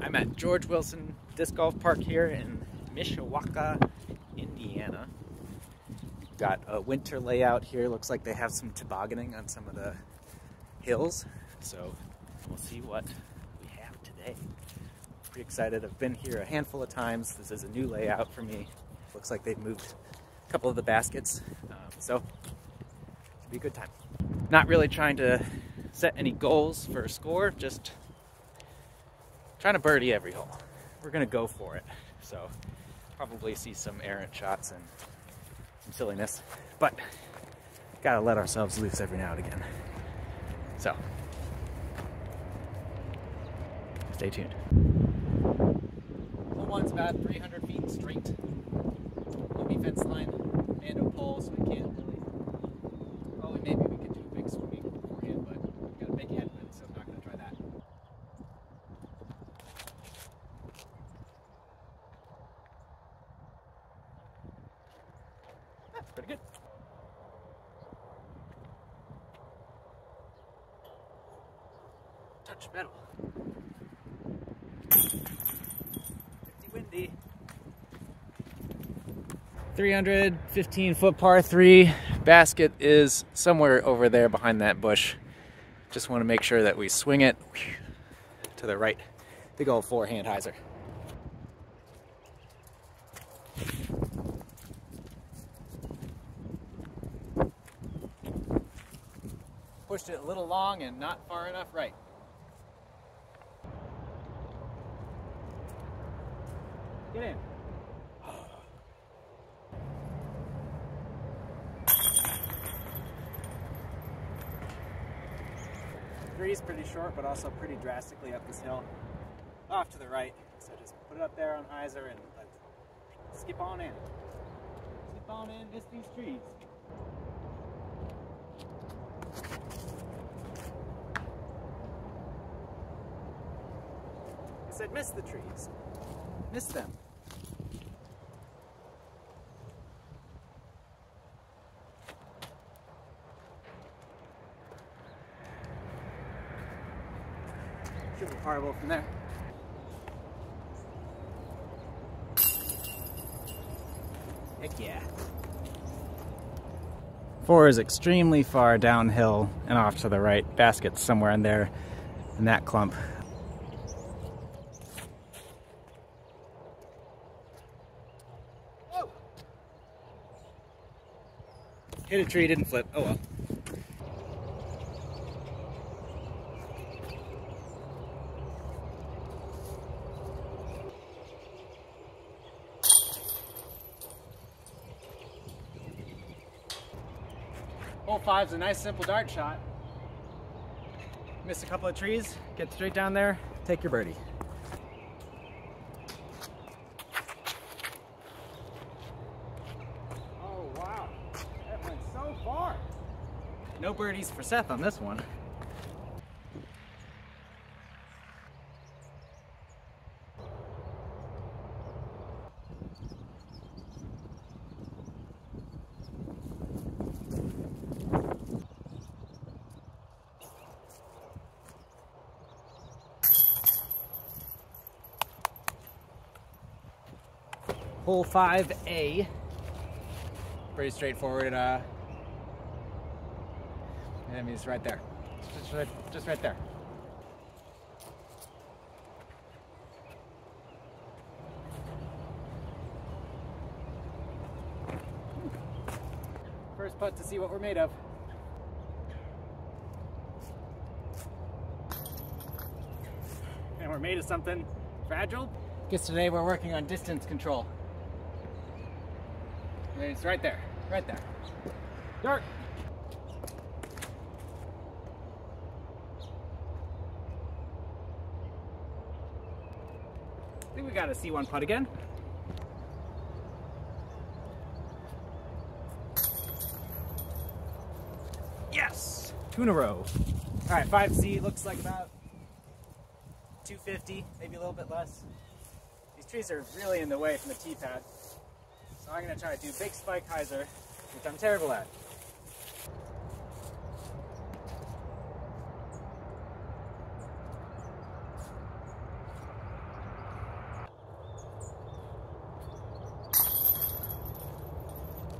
I'm at George Wilson Disc Golf Park here in Mishawaka, Indiana. We've got a winter layout here. Looks like they have some tobogganing on some of the hills. So we'll see what we have today. Pretty excited. I've been here a handful of times. This is a new layout for me. Looks like they've moved a couple of the baskets. So it'll be a good time. Not really trying to set any goals for a score, just trying to birdie every hole. We're gonna go for it. So probably see some errant shots and some silliness, but gotta let ourselves loose every now and again. So stay tuned. Hole one's about 300 feet straight. Loamy fence line, Mando pole, so we can't really. Well, maybe we could do a big swing beforehand, but we've got a big headwind, so I'm not gonna try that. That's pretty good. Touch metal. 50 windy. 315-foot par 3. Basket is somewhere over there behind that bush. Just want to make sure that we swing it to the right. Big old forehand hyzer. Pushed it a little long and not far enough right. Get in. Three's pretty short, but also pretty drastically up this hill. Off to the right. So just put it up there on hyzer and let's skip on in. Skip on in, miss these trees. I said miss the trees. Miss them. Should be horrible from there. Heck yeah. 4 is extremely far downhill and off to the right. Basket's somewhere in there in that clump. Whoa. Hit a tree, didn't flip. Oh well. Hole 5's a nice simple dart shot. Miss a couple of trees, get straight down there, take your birdie. Oh wow, that went so far. No birdies for Seth on this one. Hole 5A, pretty straightforward. I mean, it's right there, just right there. First putt to see what we're made of. And we're made of something fragile. Guess today we're working on distance control. It's right there, right there. Dart. I think we got a C1 putt again. Yes! 2 in a row. All right, 5C looks like about 250, maybe a little bit less. These trees are really in the way from the tee pad. So I'm going to try to do big spike hyzer, which I'm terrible at.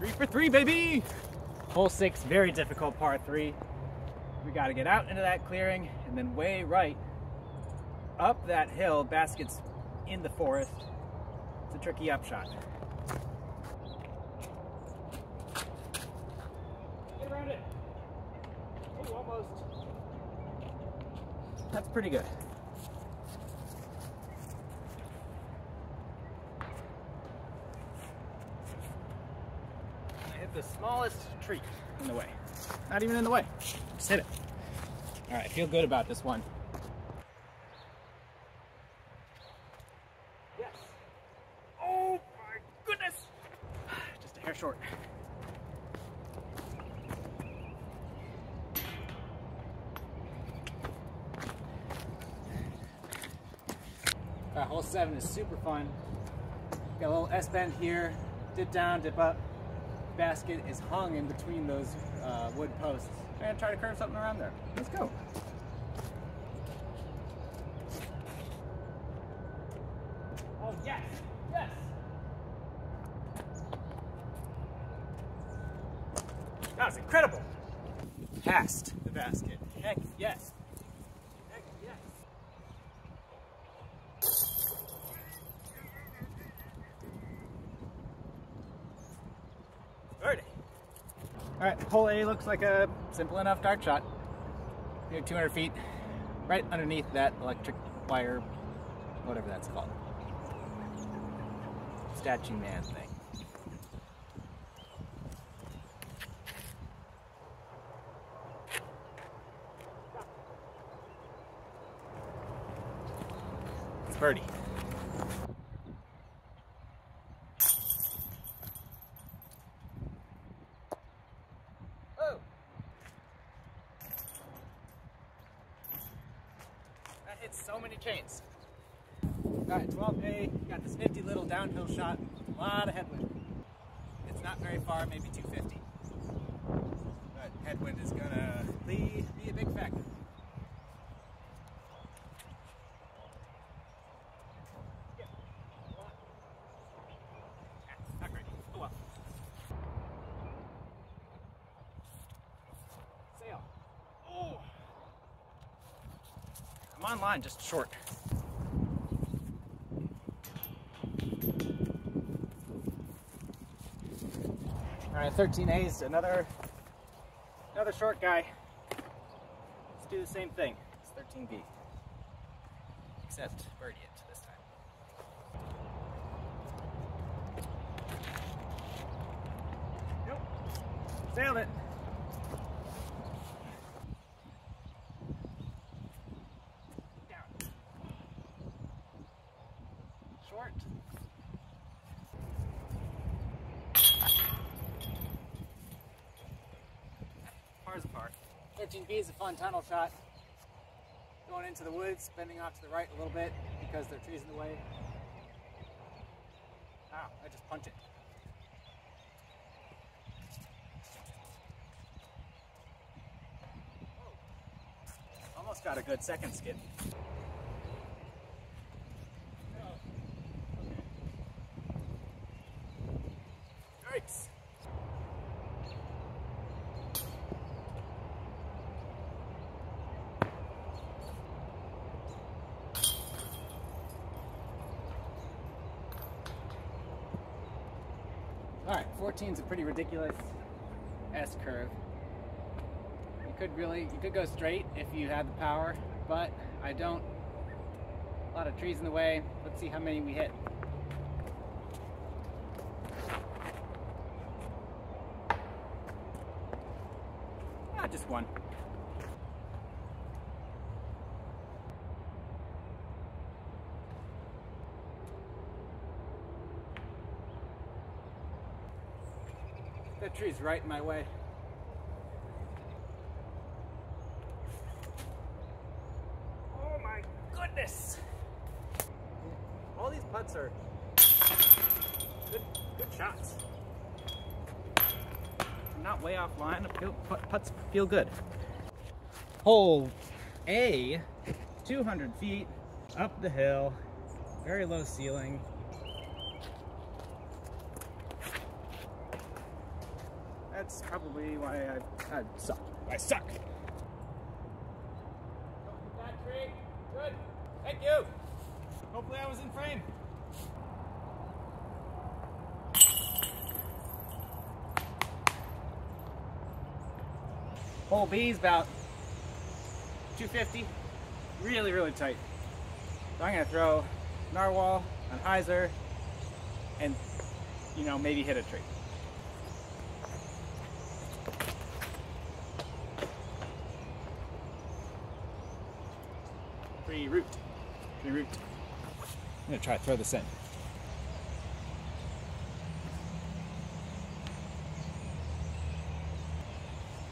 3 for 3, baby! Hole 6, very difficult par 3. We got to get out into that clearing and then way right up that hill. Basket's in the forest. It's a tricky upshot. Get around it. Oh, almost. That's pretty good. I hit the smallest tree in the way. Not even in the way. Just hit it. All right, I feel good about this one. Yes. Oh my goodness. Just a hair short. Hole 7 is super fun. Got a little S-bend here, dip down, dip up. Basket is hung in between those wood posts. I'm gonna try to curve something around there. Let's go. Oh yes, yes. That was incredible. Past the basket. Heck yes. Heck yes. Birdie. All right, hole A looks like a simple enough dart shot. Near 200 feet, right underneath that electric wire, whatever that's called. Statue man thing. It's birdie. Hits so many chains. Alright, 12A, got this nifty little downhill shot, a lot of headwind. It's not very far, maybe 250. But headwind is gonna be a big factor. Yeah. Not great. Oh well. Sail. Oh! I'm on line, just short. All right, 13A's another short guy. Let's do the same thing. It's 13B, except birdie it this time. Nope, sailed it. Short. Par's apart. 13B is a fun tunnel shot. Going into the woods, bending off to the right a little bit because there are trees in the way. Ow, I just punched it. Almost got a good second skid. Yikes. All right, 14 is a pretty ridiculous S curve. You could go straight if you had the power, but I don't. A lot of trees in the way. Let's see how many we hit. Just one. That tree's right in my way. Oh my goodness! All these putts are good shots. Not way offline. Putts feel good. Hole A, 200 feet up the hill, very low ceiling. That's probably why I suck. I suck. That tree. Good. Thank you. Hopefully I was in frame. Hole B is about 250. Really, really tight. So I'm gonna throw narwhal on hyzer and, you know, maybe hit a tree. Free root. Free root. I'm gonna try to throw this in.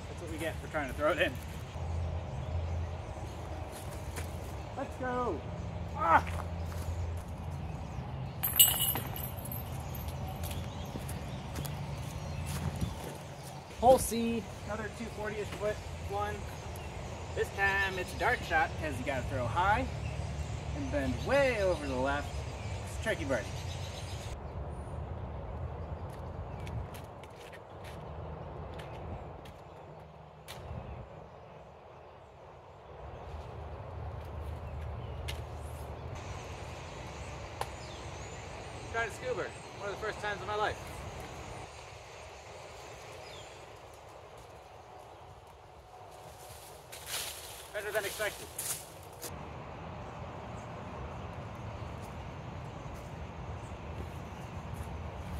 That's what we get for trying to throw it in. Let's go! Ah! Hole C, another 240-ish foot one. This time it's a dart shot because you gotta throw high and bend way over to the left. It's a tricky birdie. Trying to scuba, one of the first times in my life. Better than expected.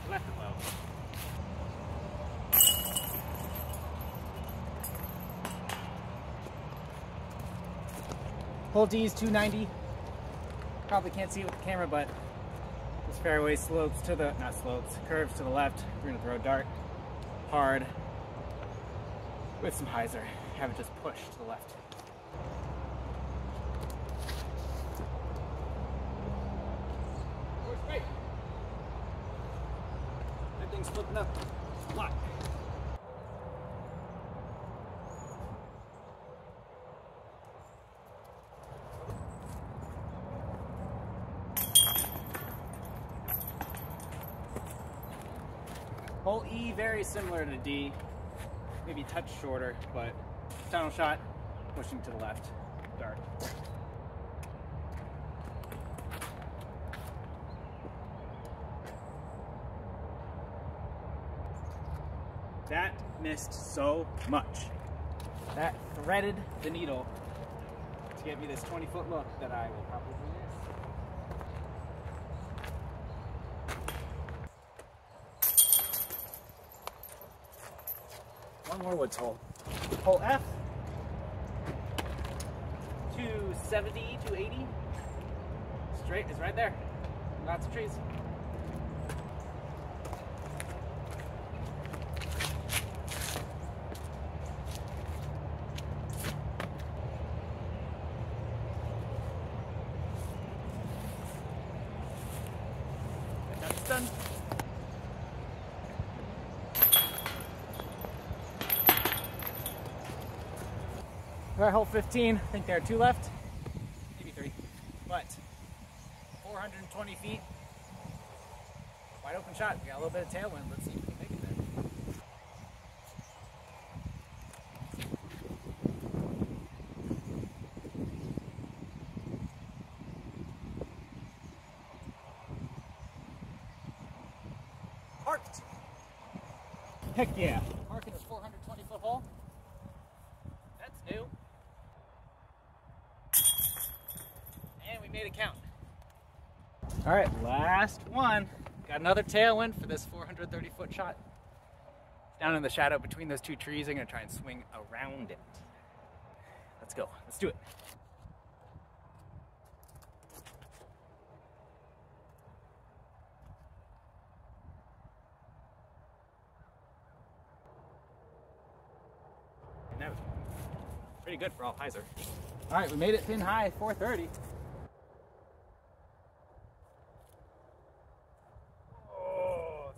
Left it low. Hole D is 290. Probably can't see it with the camera, but this fairway slopes to the, not slopes, curves to the left. We're gonna throw a dart hard with some hyzer. Have it just push to the left. Straight. That thing's flipping up a lot. Hole E, very similar to D, maybe a touch shorter, but tunnel shot, pushing to the left, dart. That missed so much. That threaded the needle to get me this 20-foot look that I will probably miss. One more woods hole. Hole F, 270, 280. Straight is right there. Lots of trees. That's done. All right, hole 15, I think there are 2 left, maybe 3, but 420 feet, wide open shot. We got a little bit of tailwind. Let's see if we can make it there. Parked. Heck yeah. Marking a 420-foot hole. That's new. And we made it count. All right, last one. Got another tailwind for this 430-foot shot. It's down in the shadow between those 2 trees. I'm gonna try and swing around it. Let's go, let's do it. And that was pretty good for all hyzer. All right, we made it pin high, 430. Oh.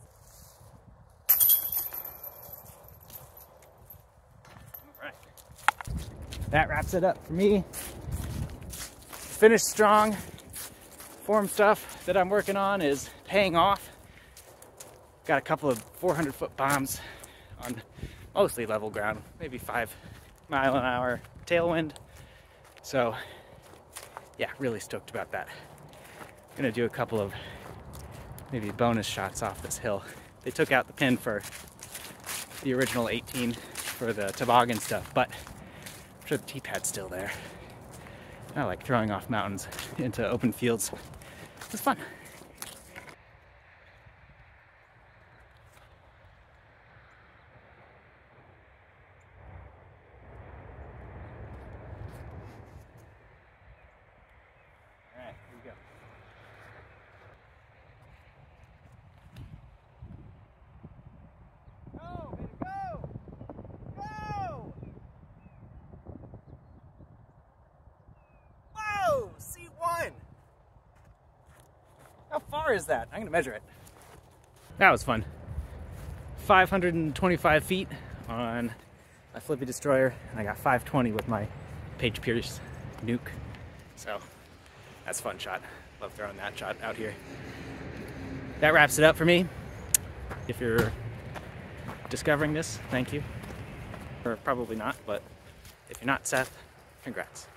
All right. That wraps it up for me. Finished strong. Form stuff that I'm working on is paying off. Got a couple of 400-foot bombs on mostly level ground, maybe 5-mile-an-hour tailwind. So yeah, really stoked about that. I'm gonna do a couple of maybe bonus shots off this hill. They took out the pin for the original 18 for the toboggan stuff, but I'm sure the T-pad's still there. I like throwing off mountains into open fields. It's fun. All right, here we go. Go, baby, go! Go! Whoa! C1! How far is that? I'm gonna measure it. That was fun. 525 feet on my Flippy Destroyer, and I got 520 with my Page Pierce nuke. So that's a fun shot. Love throwing that shot out here. That wraps it up for me. If you're discovering this, thank you. Or probably not, but if you're not, Seth, congrats.